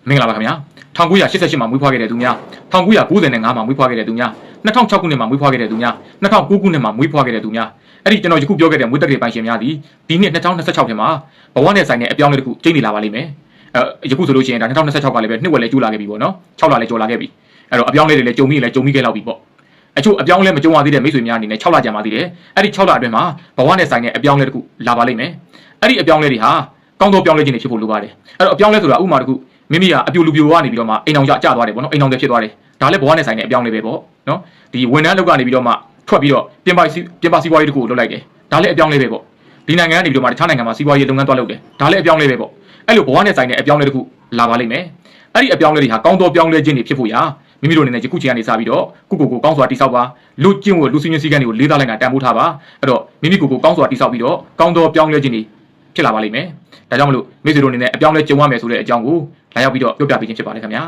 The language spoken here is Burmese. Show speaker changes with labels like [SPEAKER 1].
[SPEAKER 1] မင်္ဂလာပါခင်ဗျာ1988မှာမွေးဖွားခဲ့တဲ့သူများ1995မှာမွေးဖွားခဲ့တဲ့သူများ2006ခုနှစ်မှာမွေးဖွားခဲ့တဲ့သူများ2009ခုနှစ်မှာမွေးဖွားခဲ့တဲ့သူများအဲ့ဒီကျွန်တော်ယခုပြောခဲ့တဲ့မွေးတက်တွေပိုင်ရှင်များသည်ဒီနှစ်2026ထဲမှာဘဝနဲ့ဆိုင်တဲ့အပြောင်းအလဲတစ်ခုကျိန်းနေလာပါလိမ့်မယ်ယခုဆိုလို့ရှိရင်ဒါ2026ကလည်းပဲနှစ်ဝက်လဲကျိုးလာခဲ့ပြီပေါ့နော်6လလဲကျော်လာခဲ့ပြီအဲ့တော့အပြောင်းအလဲတွေလည်းကြုံမိခဲ့လောက်ပြီပေါ့အချို့အပြောင်းအလဲမကြုံရသေးတဲ့မိတ်ဆွေများအနေနဲ့6လကြာမှသေးတယ်အဲ့ဒီ6လအတွင်းမှာဘဝနဲ့ဆိုင်တဲ့အပြောင်းအလဲတစ်ခုလာပါလိမ့်မယ်အဲ့ဒီအပြောင်းအလဲတွေဟာကောင်းသောပြောင်းလဲခြင်းတွေဖြစ်ဖို့လိုပါတယ်အဲ့တော့အပြောင်းလဲဆိုတာဥပမာတစ်ခုမိမိကအပြိုလူပြိုကနေပြီးတော့မှအိမ်အောင်ကျသွားတယ်ပေါ့နော်အိမ်အောင်တွေဖြစ်သွားတယ်ဒါလည်းဘဝနဲ့ဆိုင်တဲ့အပြောင်းလဲပဲပေါ့နော်ဒီဝန်ထမ်းလုပ်ကနေပြီးတော့မှထွက်ပြီးတော့ပြင်ပစီးပွားရေးတစ်ခုကိုလုပ်လိုက်တယ်ဒါလည်းအပြောင်းလဲပဲပေါ့ဒီနိုင်ငံကနေပြီးတော့မှတခြားနိုင်ငံမှာစီးပွားရေးလုပ်ငန်းသွားလုပ်တယ်ဒါလည်းအပြောင်းလဲပဲပေါ့အဲ့လိုဘဝနဲ့ဆိုင်တဲ့အပြောင်းလဲတစ်ခုလာပါလိမ့်မယ်အဲ့ဒီအပြောင်းလဲတွေဟာကောင်းသောပြောင်းလဲခြင်းတွေဖြစ်ဖို့ရာမိမိတို့အနေနဲ့ယခုချိန်ကနေစပြီးတော့ကိုကောင်းစွာတိဆောက်ပါလူကျင့်ဝတ်လူစည်းမျဉ်းစည်းကမ်းတွေကိုလေးစားလိုက်တာတန်ဖိုးထားပါအဲ့တော့မိမိကိုကောင်းစွာတိဆောက်ပြီးတော့ကောင်းသောပြောင်းလဲခြင်းတွေဖြစ်လာပါလိမ့်မယ်ဒါကြောင့်မလို့မိတ်ဆွေတို့အနေနဲ့အပြောင်းလဲကြုံရမယ်ဆိုတဲ့အကြောင်းကိုလာရောက်ပြီးတော့ပြောပြပေးခြင်းဖြစ်ပါတယ်ခင်ဗျာ